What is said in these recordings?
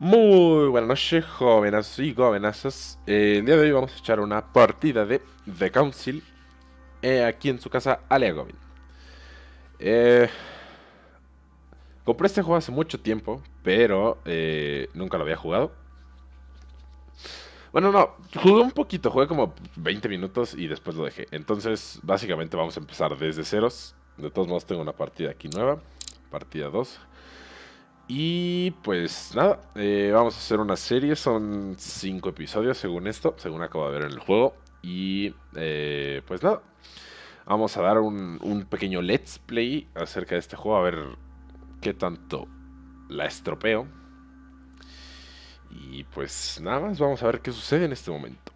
Muy buenas noches, jóvenes y jovenazas. El día de hoy vamos a echar una partida de The Council aquí en su casa Aleagoven. Eh, Compré este juego hace mucho tiempo, pero nunca lo había jugado. Bueno, no, jugué un poquito, jugué como 20 minutos y después lo dejé. Entonces, básicamente vamos a empezar desde ceros. De todos modos, tengo una partida aquí nueva, partida 2. Y pues nada, vamos a hacer una serie, son 5 episodios según esto, según acabo de ver en el juego. Y pues nada, vamos a dar un pequeño let's play acerca de este juego, a ver qué tanto la estropeo. Y pues nada más, vamos a ver qué sucede en este momento.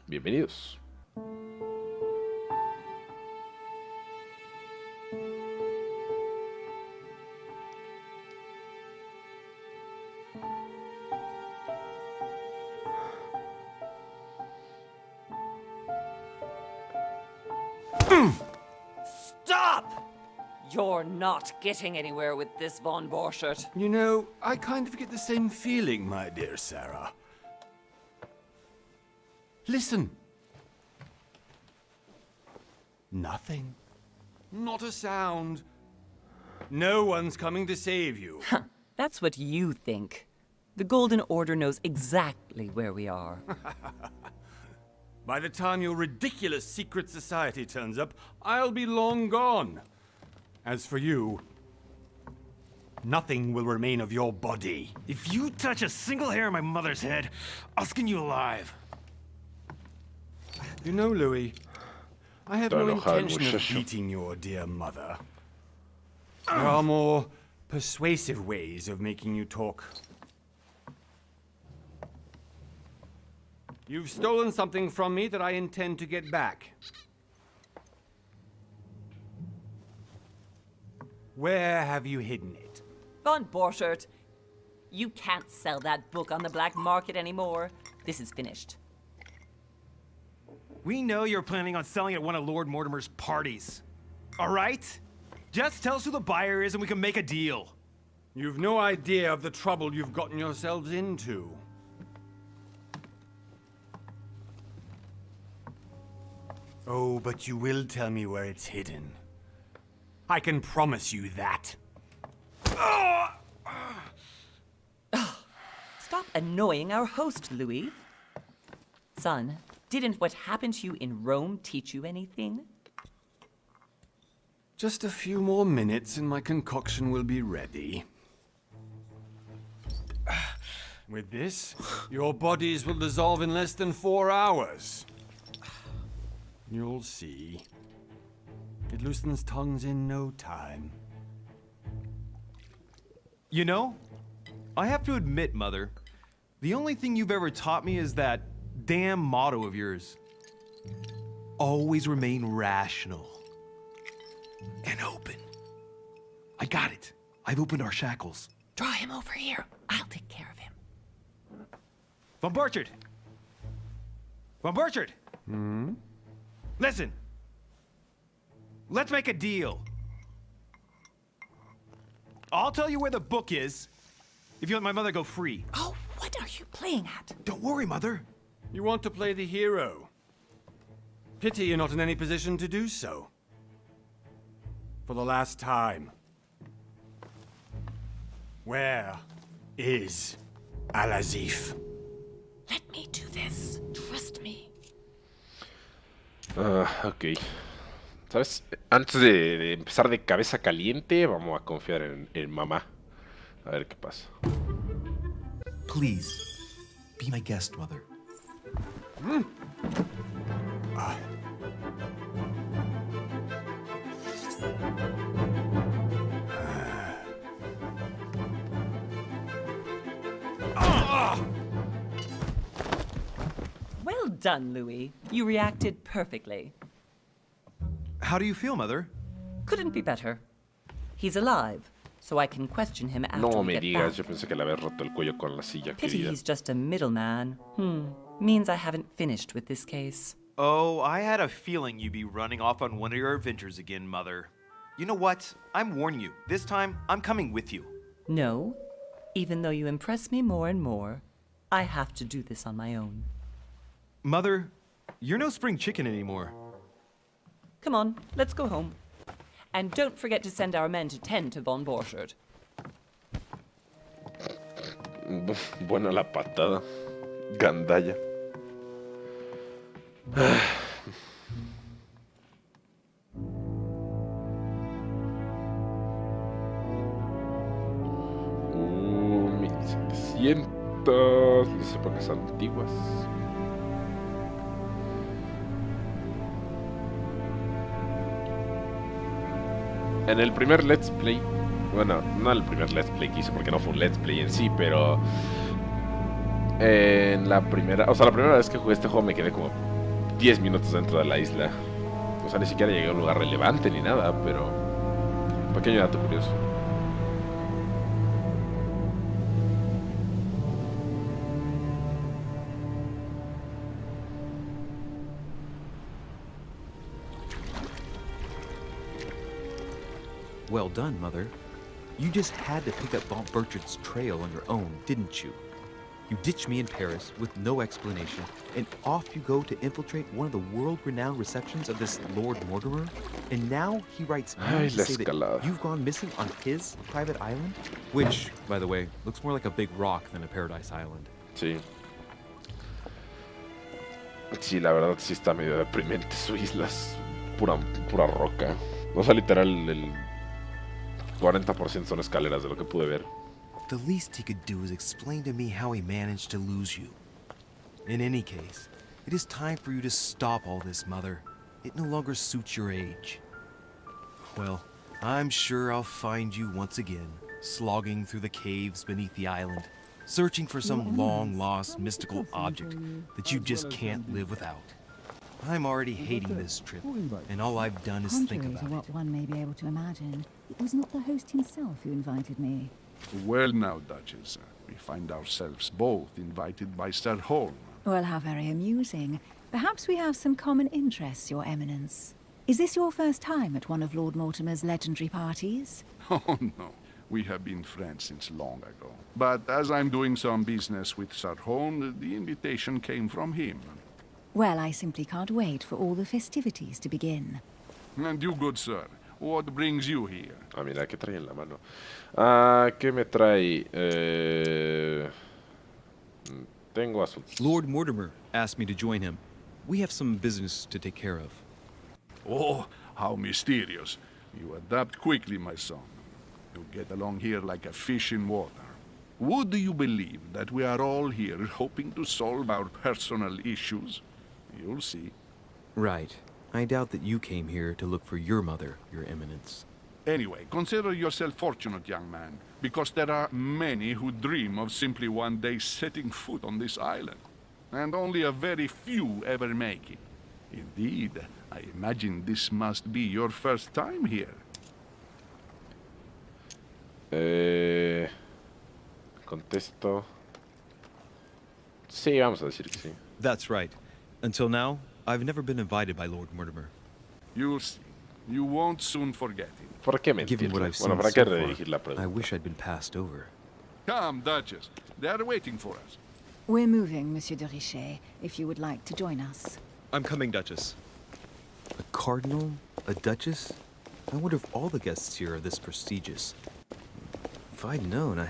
Bienvenidos. Stop! You're not getting anywhere with this, Von Borchert. You know, I kind of get the same feeling, my dear Sarah. Listen. Nothing. Not a sound. No one's coming to save you. That's what you think. The Golden Order knows exactly where we are. By the time your ridiculous secret society turns up, I'll be long gone. As for you, nothing will remain of your body. If you touch a single hair on my mother's head, I'll skin you alive. You know, Louis, I have no Enojado el intention of muchacho. beating your dear mother. There are more persuasive ways of making you talk. You've stolen something from me that I intend to get back. Where have you hidden it? Von Borchert, you can't sell that book on the black market anymore. This is finished. We know you're planning on selling at one of Lord Mortimer's parties. All right? Just tell us who the buyer is and we can make a deal. You've no idea of the trouble you've gotten yourselves into. Oh, but you will tell me where it's hidden. I can promise you that. Stop annoying our host, Louis. Son, didn't what happened to you in Rome teach you anything? Just a few more minutes and my concoction will be ready. With this, your bodies will dissolve in less than 4 hours. You'll see. It loosens tongues in no time. You know, I have to admit, Mother, the only thing you've ever taught me is that damn motto of yours. Always remain rational. And open. I got it. I've opened our shackles. Draw him over here. I'll take care of him. Von Borchert! Von Borchert! Listen. Let's make a deal. I'll tell you where the book is if you let my mother go free. Oh, what are you playing at? Don't worry, Mother. You want to play the hero. Pity you're not in any position to do so. For the last time. Where is Al-Azif? Let me do this. Trust me. Ok. ¿Sabes? Antes de empezar de cabeza caliente, vamos a confiar en mamá. A ver qué pasa. Please, be my guest, Mother. Well done, Louis. You reacted perfectly. How do you feel, Mother? Couldn't be better. He's alive, so I can question him after No we me get digas, back. yo pensé que le había roto el cuello con la silla, Pity querida. he's just a middleman. Means I haven't finished with this case. Oh, I had a feeling you'd be running off on one of your adventures again, Mother. You know what? I'm warning you. This time, I'm coming with you. No, Even though you impress me more and more, I have to do this on my own. Mother, you're no spring chicken anymore. Come on, let's go home. And don't forget to send our men to tend to von Borchardt. Buena la patada. Gandalla. Uh, 1700. Las épocas antiguas. En el primer Let's Play, bueno, no el primer Let's Play que hice porque no fue un Let's Play en sí, pero en la primera, o sea, la primera vez que jugué este juego me quedé como 10 minutos dentro de la isla. O sea, ni siquiera llegué a un lugar relevante ni nada, pero un pequeño dato curioso. Well done, Mother. You just had to pick up von Burchard's trail on your own, didn't you? You ditched me in Paris with no explanation, and off you go to infiltrate one of the world-renowned receptions of this Lord Mortimer? And now he writes me to say that you've gone missing on his private island? Which, by the way, looks more like a big rock than a paradise island. Sí. Sí, la verdad sí está medio deprimente su isla. Es pura roca. O sea, literal, el 40% son escaleras de lo que pude ver. The least he could do is explain to me how he managed to lose you. In any case, it is time for you to stop all this, Mother. It no longer suits your age. Well, I'm sure I'll find you once again, slogging through the caves beneath the island, searching for some long-lost mystical object that you just can't live without. I'm already hating this trip, and all I've done is think about Contrary to what one may be able to imagine, it was not the host himself who invited me. Well now, Duchess, we find ourselves both invited by Sir Holm. Well, how very amusing. Perhaps we have some common interests, Your Eminence. Is this your first time at one of Lord Mortimer's legendary parties? Oh no, we have been friends since long ago. But as I'm doing some business with Sir Holm, the invitation came from him. Well, I simply can't wait for all the festivities to begin. And you, good sir, what brings you here? Ah, mira, ¿qué trae en la mano? Ah, ¿qué me trae? Tengo azul. Lord Mortimer asked me to join him. We have some business to take care of. Oh, how mysterious. You adapt quickly, my son. You get along here like a fish in water. Would you believe that we are all here hoping to solve our personal issues? You'll see. Right. I doubt that you came here to look for your mother, Your Eminence. Anyway, consider yourself fortunate, young man, because there are many who dream of simply one day setting foot on this island, and only a very few ever make it. Indeed, I imagine this must be your first time here. Contesto. Sí, vamos a decir que sí. That's right. Until now, I've never been invited by Lord Mortimer. You'll see. You won't soon forget it. ¿Por qué mentir? Given what I've Bueno, seen ¿para qué so redirigir la far, I pregunta? wish I'd been passed over. Come, Duchess. They are waiting for us. We're moving, Monsieur de Richet, if you would like to join us. I'm coming, Duchess. A cardinal? A duchess? I wonder if all the guests here are this prestigious. If I'd known, I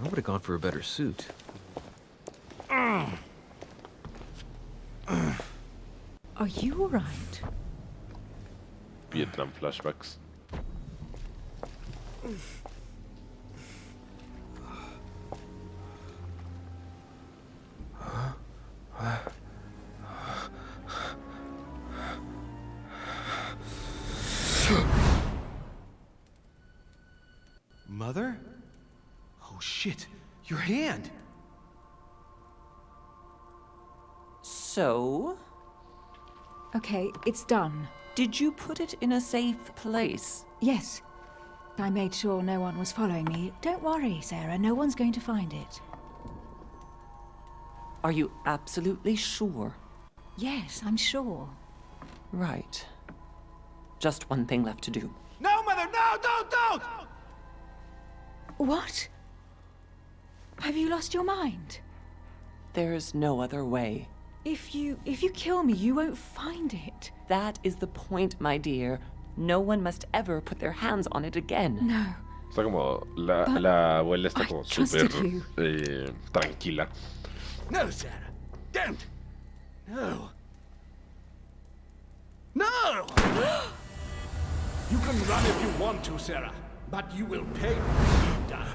would have gone for a better suit. Are you all right? Vietnam flashbacks. Mother? Oh shit, your hand! So, Okay, it's done. did you put it in a safe place? Yes. I made sure no one was following me. Don't worry, Sarah, no one's going to find it. Are you absolutely sure? Yes, I'm sure. Right. Just one thing left to do. No, Mother, no, don't! What? Have you lost your mind? There's no other way. If you kill me, you won't find it. That is the point, my dear. No one must ever put their hands on it again. No. Está como... La abuela está I como trusted súper you. tranquila. No, Sarah. Don't. No. No! You can run if you want to, Sarah, but you will pay for that.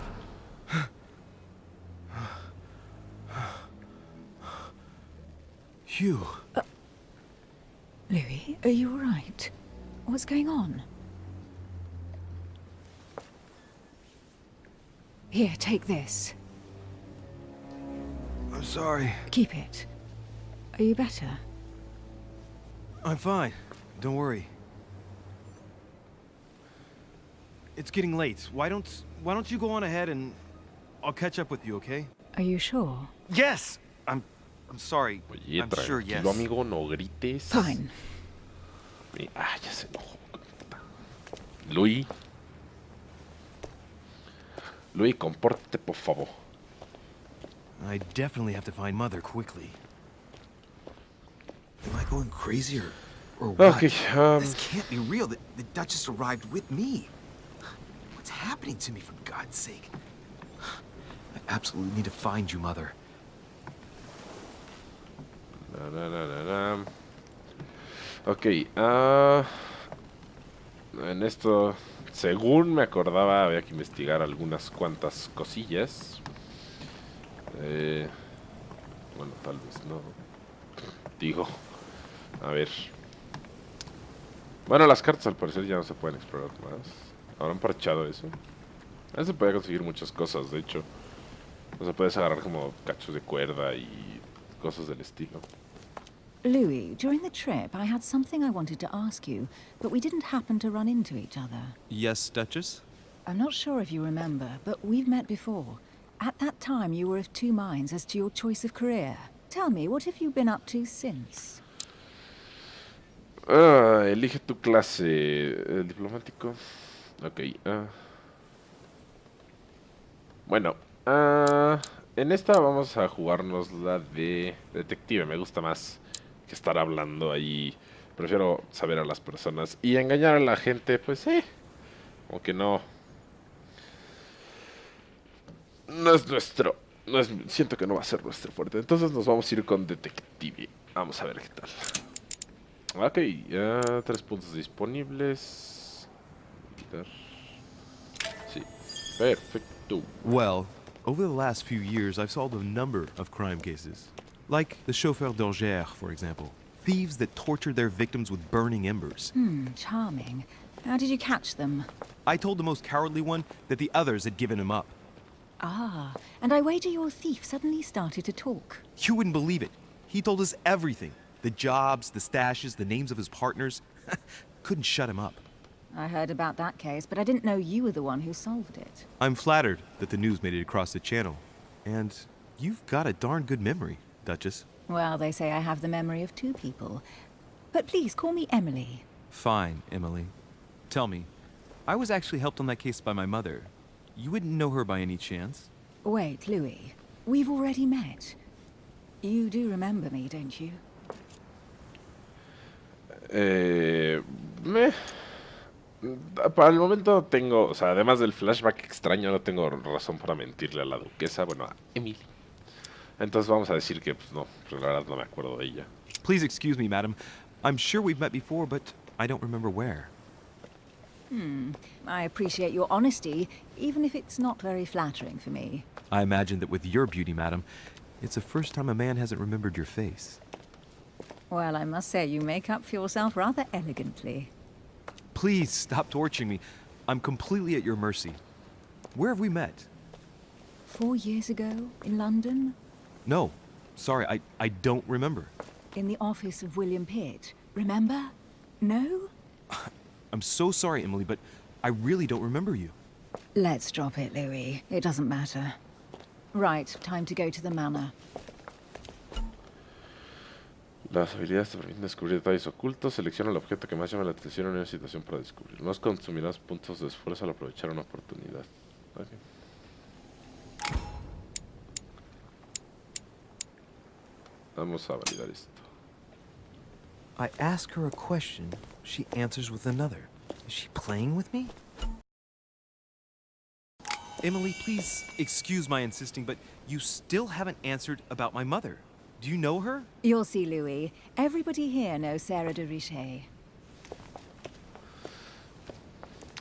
Hugh. Louis, are you all right? What's going on? Here, take this. I'm sorry. Keep it. Are you better? I'm fine. Don't worry. It's getting late. Why don't you go on ahead and I'll catch up with you, okay? Are you sure? Yes. I'm sorry. Oye, I'm sure, yes. tranquilo, amigo, no grites. Fine. Ya se enojó. Louis. Louis, compórtate, por favor. I definitely have to find Mother quickly. Am I going crazy or what? Okay, This can't be real. The Duchess arrived with me. What's happening to me, for God's sake? I absolutely need to find you, Mother. Ok, en esto, según me acordaba, había que investigar algunas cuantas cosillas. Bueno, tal vez no. Digo, a ver. Bueno, las cartas al parecer ya no se pueden explorar más. Habrán parchado eso. Ahí se puede conseguir muchas cosas, de hecho. O sea, puedes agarrar como cachos de cuerda y cosas del estilo. Louis, during the trip, I had something I wanted to ask you, but we didn't happen to run into each other. Yes, Duchess? I'm not sure if you remember, but we've met before. At that time, you were of two minds as to your choice of career. Tell me, what have you been up to since? Elige tu clase. Diplomático. Ok. Bueno. En esta vamos a jugarnos la de detective. Me gusta más que estar hablando ahí. Prefiero saber a las personas. Y engañar a la gente, pues como que no. No es nuestro. Siento que no va a ser nuestro fuerte. Entonces nos vamos a ir con detective. Vamos a ver qué tal. Ok, 3 puntos disponibles. Sí, perfecto. Well, over the last few years, I've solved a number of crime cases. Like the chauffeur d'Angers, for example. Thieves that tortured their victims with burning embers. Charming. How did you catch them? I told the most cowardly one that the others had given him up. Ah, and I wager your thief suddenly started to talk. You wouldn't believe it. He told us everything. The jobs, the stashes, the names of his partners. Couldn't shut him up. I heard about that case, but I didn't know you were the one who solved it. I'm flattered that the news made it across the channel. And you've got a darn good memory, Duchess. Well, they say I have the memory of two people. But please call me Emily. Fine, Emily. Tell me, I was actually helped on that case by my mother. You wouldn't know her by any chance? Wait, Louis. We've already met. You do remember me, don't you? Para el momento tengo, o sea, además del flashback extraño, no tengo razón para mentirle a la duquesa, bueno, a Emily. Entonces vamos a decir que, pues no, la verdad no me acuerdo de ella. Please excuse me, madam. I'm sure we've met before, but I don't remember where. I appreciate your honesty, even if it's not very flattering for me. I imagine that with your beauty, madam, it's the first time a man hasn't remembered your face. Well, I must say you make up for yourself rather elegantly. Please stop torturing me. I'm completely at your mercy. Where have we met? 4 years ago, in London? No. Sorry, I don't remember. In the office of William Pitt. Remember? No? I'm so sorry, Emily, but I really don't remember you. Let's drop it, Louis. It doesn't matter. Right, time to go to the manor. Las habilidades te permiten descubrir detalles ocultos. Selecciona el objeto que más llama la atención en una situación para descubrir. No consumirás puntos de esfuerzo al aprovechar una oportunidad. Okay. Vamos a validar esto. I ask her a question, she answers with another. Is she playing with me? Emily, please excuse my insisting, but you still haven't answered about my mother. Do you know her? You'll see, Louis. Everybody here knows Sarah de Richet.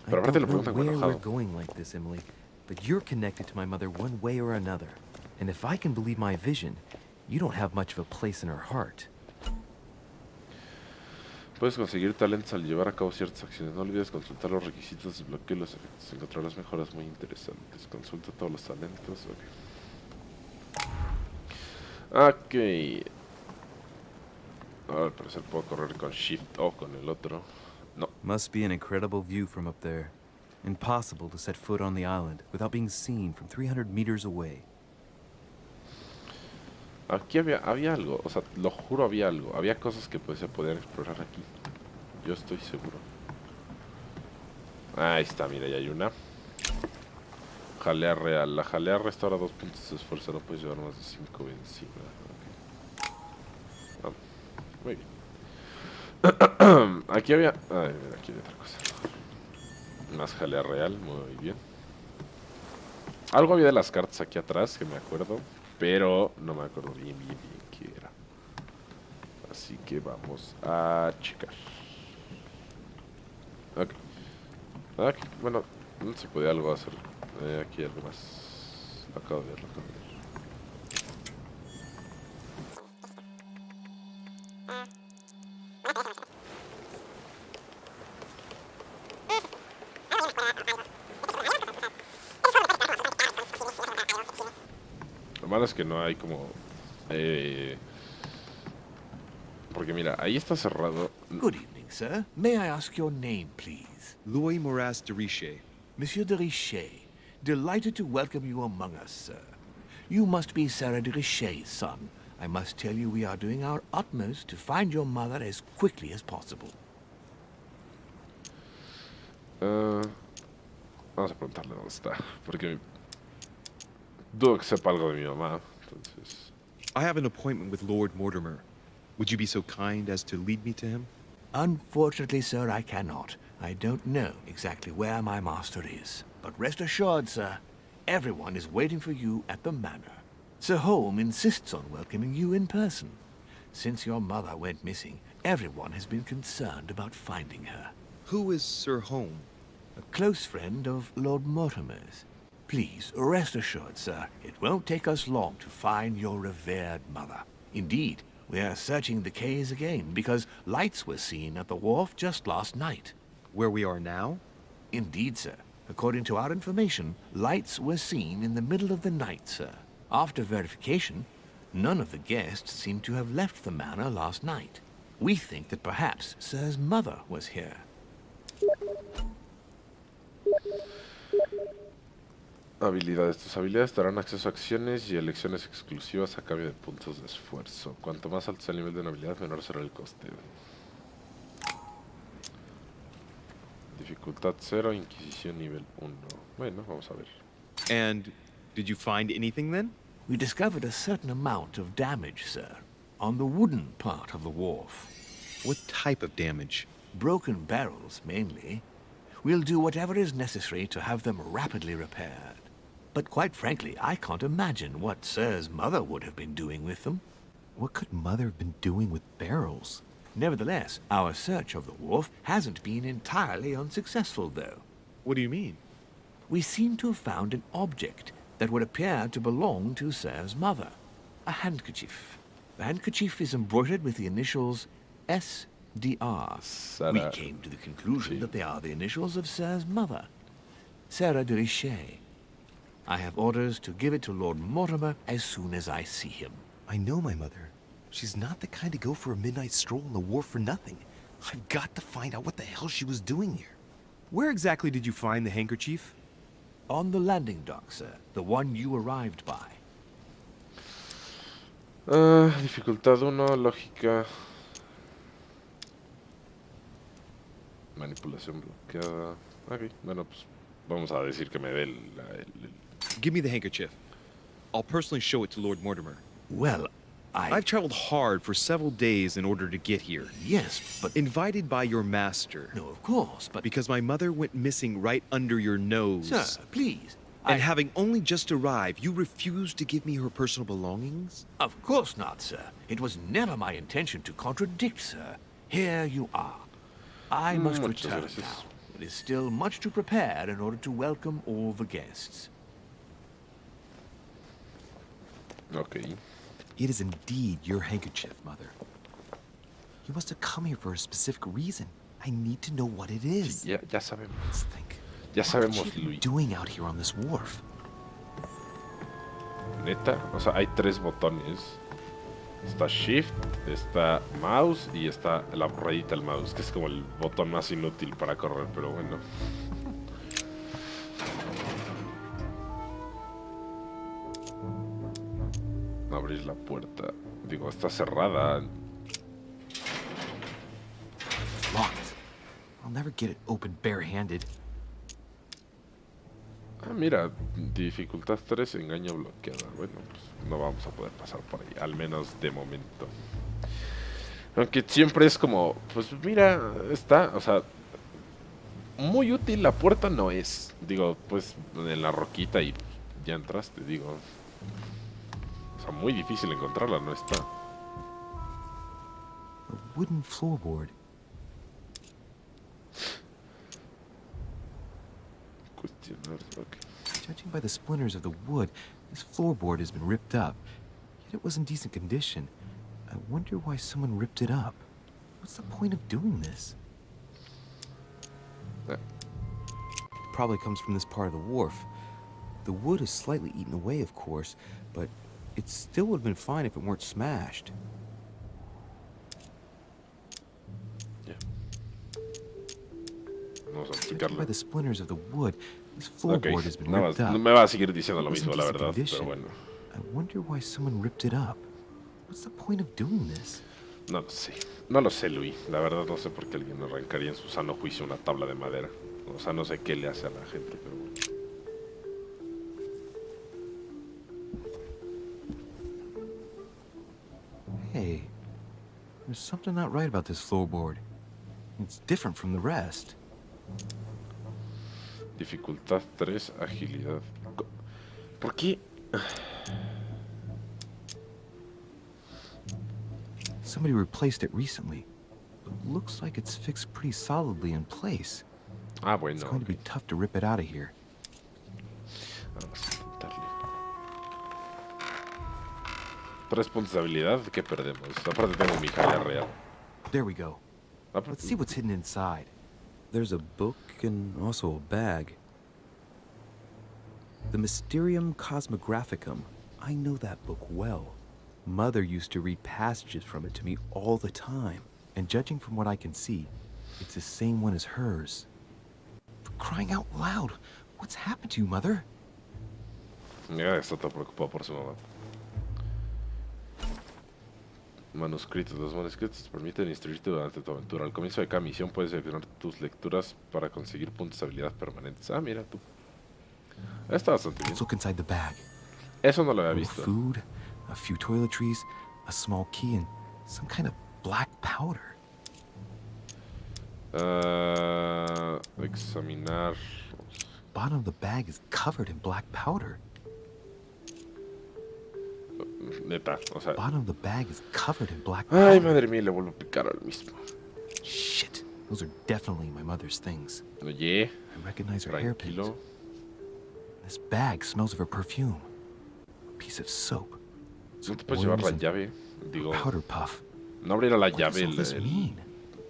I Pero aparte don't le know preguntan where con we're enojado. going like this, Emily, but you're connected to my mother one way or another. And if I can believe my vision, you don't have much of a place in her heart. Puedes conseguir talentos al llevar a cabo ciertas acciones. No olvides consultar los requisitos, desbloquea los efectos. Encontrarás mejoras muy interesantes. Consulta todos los talentos. Ok. Al parecer puedo correr con Shift o con el otro. No. Must be an incredible view from up there. Impossible to set foot on the island without being seen from 300 meters away. Aquí había algo, o sea, lo juro había algo. Había cosas que pues se podían explorar aquí. Yo estoy seguro. Ahí está, mira, ya hay una. Jalea real. La jalea restaura 2 puntos de esfuerzo. No puedes llevar más de 5 encima. Okay. Muy bien. Aquí había... Ay, mira, aquí hay otra cosa. Más jalea real, muy bien. Algo había de las cartas aquí atrás, que me acuerdo. Pero no me acuerdo bien qué era. Así que vamos a checar. Ok. Bueno, no se podía algo hacer. Aquí hay algo más. Lo acabo de ver, lo acabo de ver. Lo malo es que no hay como... porque mira, ahí está cerrado. Good evening, sir. May I ask your name, please? Louis Moras de Richet. Monsieur de Richet. Delighted to welcome you among us, sir. You must be Sarah de Richet's son. I must tell you we are doing our utmost to find your mother as quickly as possible. Vamos a preguntarle dónde está. Porque... dudo que sepa algo de mi mamá. Entonces... I have an appointment with Lord Mortimer. Would you be so kind as to lead me to him? Unfortunately, sir, I cannot. I don't know exactly where my master is. But rest assured, sir, everyone is waiting for you at the manor. Sir Holm insists on welcoming you in person. Since your mother went missing, everyone has been concerned about finding her. Who is Sir Holm? A close friend of Lord Mortimer's. Please, rest assured, sir, it won't take us long to find your revered mother. Indeed, we are searching the quays again because lights were seen at the wharf just last night. Where we are now? Indeed, sir. According to our information, lights were seen in the middle of the night, sir. After verification, none of the guests seem to have left the manor last night. We think that perhaps Sir's mother was here. Habilidades. Tus habilidades te darán acceso a acciones y elecciones exclusivas a cambio de puntos de esfuerzo. Cuanto más alto sea el nivel de una habilidad, menor será el coste. Dificultad 0, Inquisición nivel 1. Bueno, vamos a ver. And did you find anything then? We discovered a certain amount of damage, sir, on the wooden part of the wharf. What type of damage? Broken barrels, mainly. We'll do whatever is necessary to have them rapidly repaired. But quite frankly, I can't imagine what Sir's mother would have been doing with them. What could Mother have been doing with barrels? Nevertheless, our search of the wharf hasn't been entirely unsuccessful, though. What do you mean? We seem to have found an object that would appear to belong to Sir's mother. A handkerchief. The handkerchief is embroidered with the initials SDR. Sarah. We came to the conclusion that they are the initials of Sir's mother, Sarah de Richet. I have orders to give it to Lord Mortimer as soon as I see him. I know my mother. She's not the kind to go for a midnight stroll on the wharf for nothing. I've got to find out what the hell she was doing here. Where exactly did you find the handkerchief? On the landing dock, sir. The one you arrived by. Dificultad 1, lógica. Manipulación bloqueada. Ok, bueno, pues vamos a decir que me dé el... Give me the handkerchief. I'll personally show it to Lord Mortimer. Well, I've traveled hard for several days in order to get here. Yes, but... Invited by your master. No, of course, but... Because my mother went missing right under your nose. Sir, please. And having only just arrived, you refused to give me her personal belongings? Of course not, sir. It was never my intention to contradict, sir. Here you are. I must return now. It is still much to prepare in order to welcome all the guests. Ok. It is indeed your handkerchief, Mother. You must have come here for a specific reason. I need to know what it is. Sí, ya sabemos. Let's think. Ya sabemos, What are you Luis. doing out here on this wharf? Neta, o sea, hay 3 botones. Está Shift, está Mouse y está la rayita del mouse, que es como el botón más inútil para correr, pero bueno. Abrir la puerta. Digo, está cerrada. It's locked. I'll never get it open barehanded. Ah, mira, dificultad 3, engaño bloqueada. Bueno, pues no vamos a poder pasar por ahí, al menos de momento. Aunque siempre es como, pues mira, está, o sea, muy útil la puerta no es. Digo, pues en la roquita y ya entraste, digo. O sea, muy difícil encontrarla, no está. A wooden floorboard. Okay. Judging by the splinters of the wood, this floorboard has been ripped up. Yet it was in decent condition. I wonder why someone ripped it up. What's the point of doing this? Probably comes from this part of the wharf. The wood is slightly eaten away, of course, but it still would have been fine if it weren't smashed. Vamos a Judging explicarlo. by the splinters of the wood, this Ok, floorboard has been nada ripped más, up. me va a seguir diciendo lo It was in mismo, la decent verdad, condition. pero bueno. I wonder why someone ripped it up. What's the point of doing this? No lo sé. No lo sé, Luis. La verdad no sé por qué alguien arrancaría en su sano juicio una tabla de madera. O sea, no sé qué le hace a la gente, pero bueno. Hey, there's something not right about this floorboard. It's different from the rest. Dificultad 3, agilidad. ¿Por qué? Somebody replaced it recently. But looks like it's fixed pretty solidly in place. Ah, bueno. It's going to be tough to rip it out of here. Vamos a intentarle. 3 puntos de habilidad, ¿qué perdemos? Aparte tengo mi jaya real. There we go. Aparte- Let's see what's hidden inside. There's a book and also a bag. The Mysterium Cosmographicum. I know that book well. Mother used to read passages from it to me all the time. And judging from what I can see, it's the same one as hers. For crying out loud, what's happened to you, Mother? Ya está todo preocupado por su mamá. Manuscritos. Los manuscritos te permiten instruirte durante tu aventura. Al comienzo de cada misión puedes seleccionar tus lecturas para conseguir puntos de habilidad permanentes. Ah, mira tú. Está bastante bien. Let's look inside the bag. Eso no lo había A little visto. food, a few toiletries, a small key, and some kind of black powder. Examinar. Bottom of the bag is covered in black powder. Neta, o sea. Bottom of the bag is covered in black powder. Ay, madre mía, le vuelvo a picar al mismo. Shit, those are definitely my mother's things. Oye, I recognize her hairpins. tranquilo. This bag smells of her perfume. A piece of soap. ¿No Some te puedes llevar oils la and llave? Digo, powder puff. no abrirá la What does llave all this mean?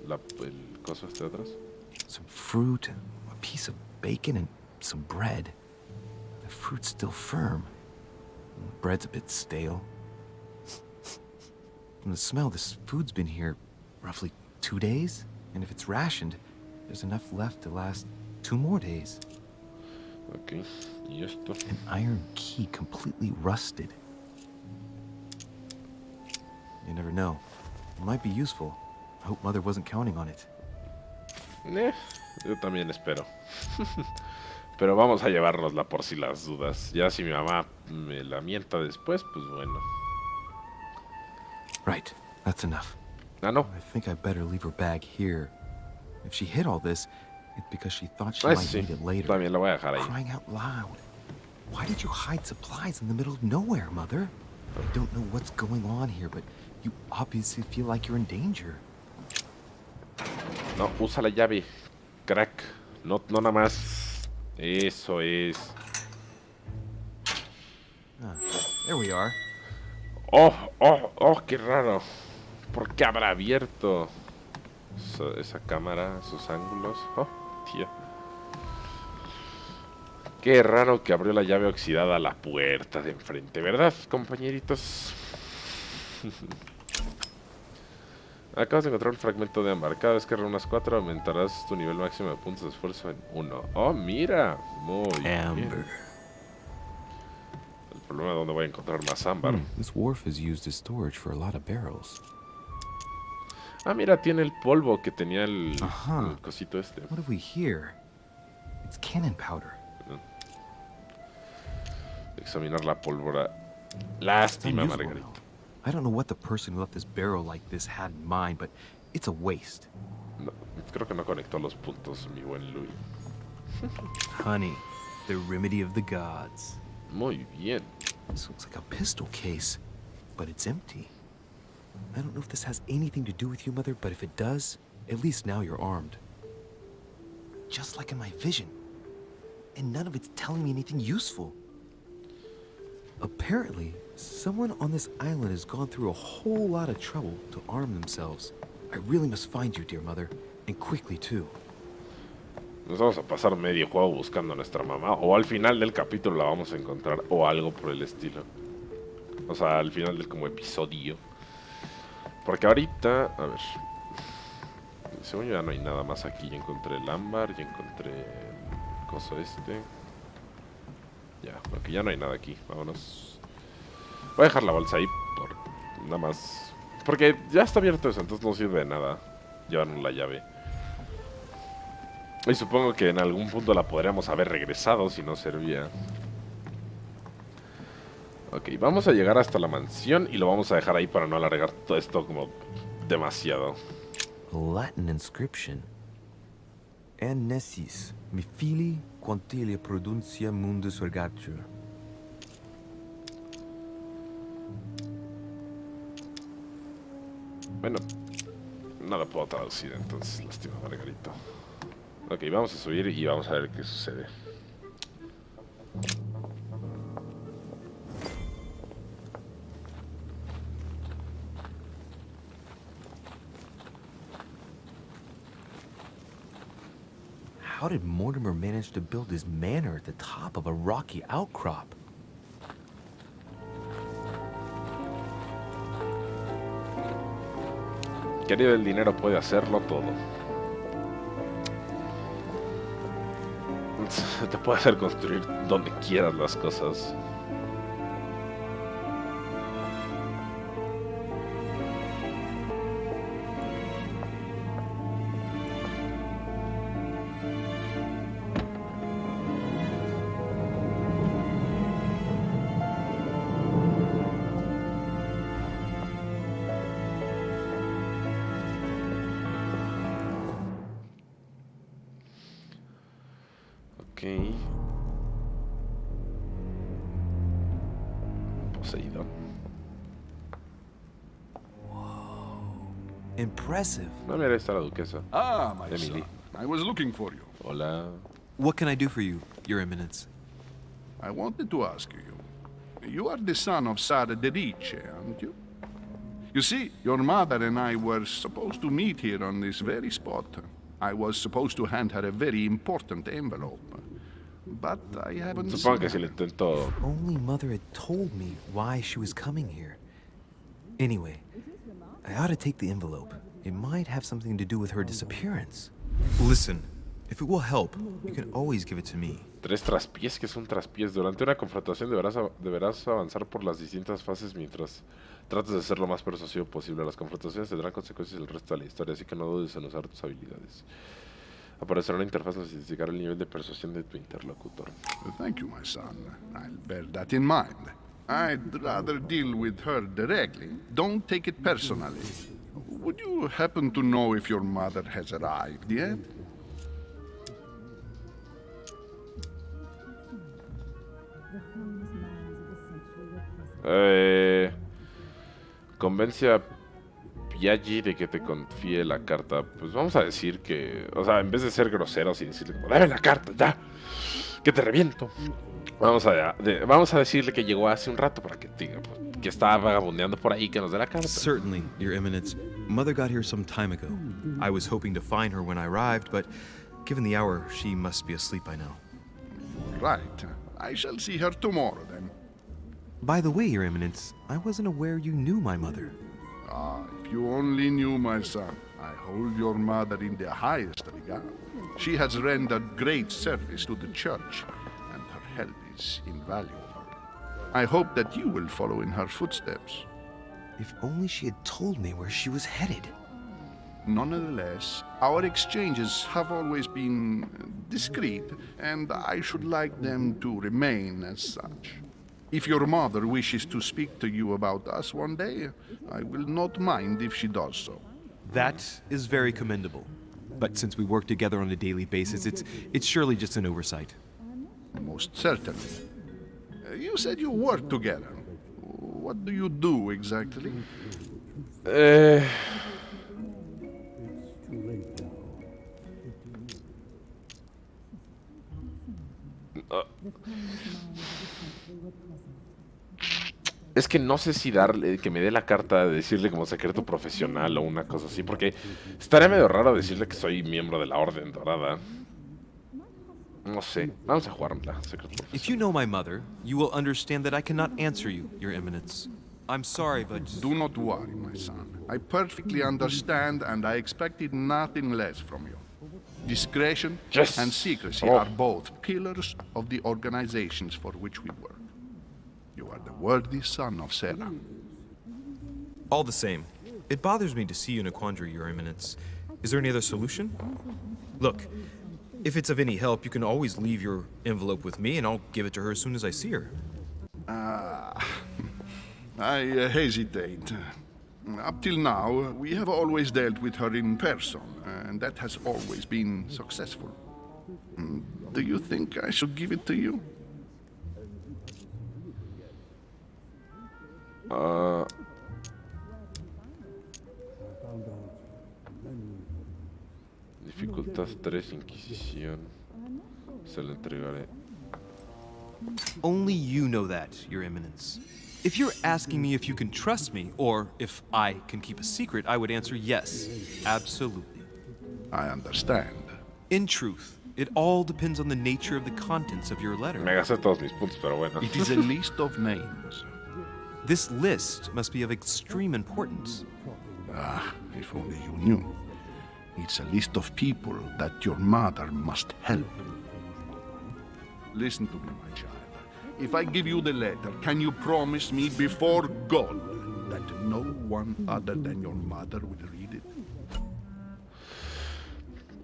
el coso este de atrás. Some fruit, a piece of bacon, and some bread. The fruit's still firm. The bread's a bit stale. From the smell, this food's been here roughly 2 days. And if it's rationed, there's enough left to last 2 more days. Ok, y esto. An iron key completely rusted. You never know. It might be useful. I hope Mother wasn't counting on it. Yo también espero. Pero vamos a llevárnosla por si las dudas. Ya si mi mamá me la mienta después, pues bueno. Right, that's enough. Ah, no. I think I better leave her bag here. If she hid all this, it's because she thought she Ah, might sí. need it later. También lo voy a dejar ahí. Crying out loud. Why did you hide supplies in the middle of nowhere, Mother? I don't know what's going on here, but you obviously feel like you're in danger. No, usa la llave. Crack. No, no nada más. Eso es. There we are. Oh, oh, oh, qué raro. ¿Por qué habrá abierto esa cámara, esos ángulos? Oh, tío. Qué raro que abrió la llave oxidada a la puerta de enfrente, ¿verdad, compañeritos? Acabas de encontrar un fragmento de ámbar. Cada vez que reúnas 4 aumentarás tu nivel máximo de puntos de esfuerzo en 1. ¡Oh, mira! Muy bien. El problema es dónde voy a encontrar más ámbar. This wharf is used as storage for a lot of barrels. Ah, mira, tiene el polvo que tenía el cosito este. What have we here? It's cannon powder. Examinar la pólvora. Lástima, Margarita. I don't know what the person who left this barrel like this had in mind, but it's a waste. No, creo que no conectó los puntos, mi buen Louis. Honey, the remedy of the gods. Muy bien. This looks like a pistol case, but it's empty. I don't know if this has anything to do with you, Mother, but if it does, at least now you're armed. Just like in my vision. And none of it's telling me anything useful. Apparently, someone on this island has gone through a whole lot of trouble to arm themselves. I really must find you, dear Mother, and quickly too. Nos vamos a pasar medio juego buscando a nuestra mamá, o al final del capítulo la vamos a encontrar, o algo por el estilo. O sea, al final del como episodio. Porque ahorita, a ver, según yo ya no hay nada más aquí. Ya encontré el ámbar, ya encontré el coso este. Ya, porque ya no hay nada aquí, vámonos. Voy a dejar la bolsa ahí, por nada más. Porque ya está abierto eso, entonces no sirve de nada llevarnos la llave. Y supongo que en algún punto la podríamos haber regresado si no servía. Ok, vamos a llegar hasta la mansión y lo vamos a dejar ahí para no alargar todo esto como demasiado. A Latin inscription. Annesis, mi fili quantilia produncia mundus ergatur. Bueno, no lo puedo traducir, entonces lástima, Margarito. Ok, vamos a subir y vamos a ver qué sucede. How did Mortimer manage to build his manor at the top of a rocky outcrop? Querido, el dinero puede hacerlo todo. Te puede hacer construir donde quieras las cosas. Poseído. Impressive. No, mira, ahí está la duquesa. Ah, my Emily. son. I was looking for you. Hola. What can I do for you, Your Eminence? I wanted to ask you. You are the son of Sara de Riche, aren't you? You see, your mother and I were supposed to meet here on this very spot. I was supposed to hand her a very important envelope. But I haven't Supongo que seen si le her. intento... Only Mother had told me why she was coming here. Anyway, I ought to take the envelope. It might have something to do with her disappearance. Listen, if it will help, you can always give it to me. 3 traspiés, que es un traspiés. Durante una confrontación deberás avanzar por las distintas fases mientras trates de ser lo más persuasivo posible. Las confrontaciones tendrán consecuencias el resto de la historia, así que no dudes en usar tus habilidades. Aparecerá una interfaz para identificar el nivel de persuasión de tu interlocutor. Thank you, my son. I'll bear that in mind. I'd rather deal with her directly. Don't take it personally. Would you happen to know if your mother has arrived yet? Convence a Piaggi de que te confíe la carta. Pues vamos a decir que, o sea, en vez de ser groseros y decirle como, dame la carta, ya, que te reviento. Vamos a decirle que llegó hace un rato para que diga, pues, que está vagabundeando por ahí, que nos dé la carta. Certainly, Your Eminence. Mother got here some time ago. I was hoping to find her when I arrived, but given the hour, she must be asleep by now. Right. I shall see her tomorrow, then. By the way, Your Eminence, I wasn't aware you knew my mother. Ah, if you only knew, my son. I hold your mother in the highest regard. She has rendered great service to the church, and her help is invaluable. I hope that you will follow in her footsteps. If only she had told me where she was headed. Nonetheless, our exchanges have always been discreet, and I should like them to remain as such. If your mother wishes to speak to you about us one day, I will not mind if she does so. That is very commendable. But since we work together on a daily basis, it's surely just an oversight. Most certainly. You said you work together. What do you do exactly? Es que no sé si darle, que me dé la carta, de decirle como secreto profesional o una cosa así, porque estaría medio raro decirle que soy miembro de la Orden Dorada. No sé, vamos a jugármela, secreto profesional. If you know my mother, you will understand that I cannot answer you, Your Eminence. I'm sorry, but... Do not worry, my son. I perfectly understand, and I expected nothing less from you. Discretion and secrecy are both pillars of the organizations for which we work. You are the worthy son of Sarah. All the same, it bothers me to see you in a quandary, Your Eminence. Is there any other solution? Look, if it's of any help, you can always leave your envelope with me, and I'll give it to her as soon as I see her. I hesitate. Up till now, we have always dealt with her in person, and that has always been successful. Do you think I should give it to you? Dificultad 3, Inquisición. Se lo entregaré. Only you know that, Your Eminence. If you're asking me if you can trust me, or if I can keep a secret, I would answer yes, absolutely. I understand. In truth, it all depends on the nature of the contents of your letter. Me gasté todos mis puntos, pero bueno. It is a list of names. This list must be of extreme importance. Ah, if only you knew. It's a list of people that your mother must help. Listen to me, my child. If I give you the letter, can you promise me before God that no one other than your mother will read it?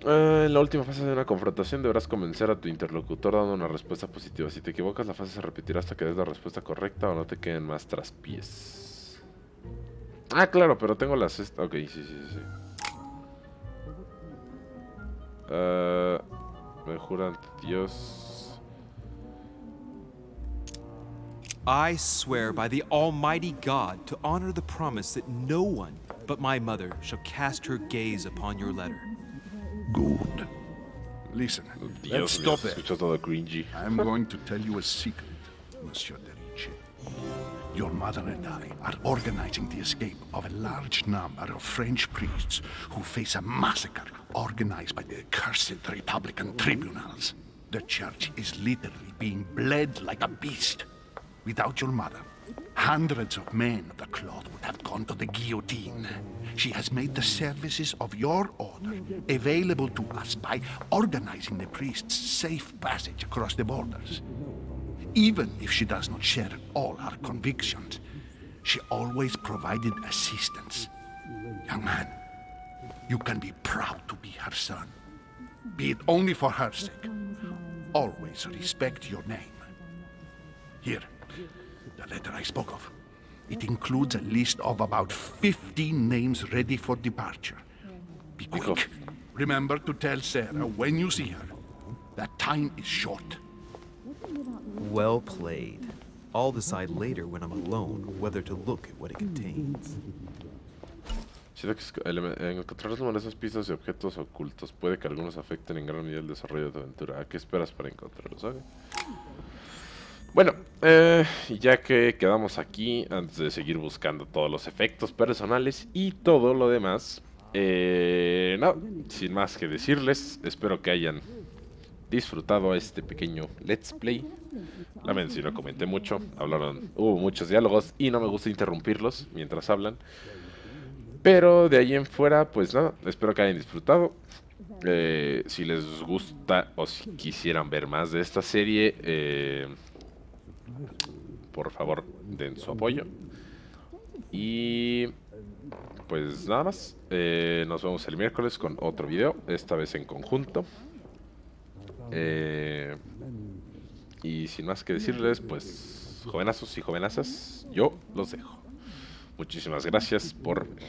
En la última fase de una confrontación deberás convencer a tu interlocutor dando una respuesta positiva. Si te equivocas, la fase se repetirá hasta que des la respuesta correcta o no te queden más traspiés. Ah, claro, pero tengo las... Ok, sí. Me juro ante Dios... I swear by the Almighty God to honor the promise that no one but my mother shall cast her gaze upon your letter. Good. Listen, let's stop there. Todo cringy. I'm going to tell you a secret, Monsieur de Ricci. Your mother and I are organizing the escape of a large number of French priests who face a massacre organized by the accursed Republican tribunals. The church is literally being bled like a beast. Without your mother, hundreds of men of the cloth would have gone to the guillotine. She has made the services of your order available to us by organizing the priests' safe passage across the borders. Even if she does not share all our convictions, she always provided assistance. Young man, you can be proud to be her son. Be it only for her sake. Always respect your name. Here, The letter I spoke of. It includes a list of about 15 names ready for departure. Be quick. Remember to tell Sarah when you see her that time is short. Well played. I'll decide later when I'm alone whether to look at what it contains. Siento que encontrar numerosas pistas y objetos ocultos puede que algunos afecten en gran medida el desarrollo de tu aventura. ¿A qué esperas para encontrarlos? ¿Okay? Bueno, ya que quedamos aquí, antes de seguir buscando todos los efectos personales y todo lo demás, no, sin más que decirles, espero que hayan disfrutado este pequeño let's play. Lamento si no comenté mucho, hubo muchos diálogos y no me gusta interrumpirlos mientras hablan. Pero de ahí en fuera, pues nada, espero que hayan disfrutado. Si les gusta o si quisieran ver más de esta serie, por favor den su apoyo. Y pues nada más, nos vemos el miércoles con otro video, esta vez en conjunto. Y sin más que decirles, pues jovenazos y jovenazas, yo los dejo. Muchísimas gracias por ver.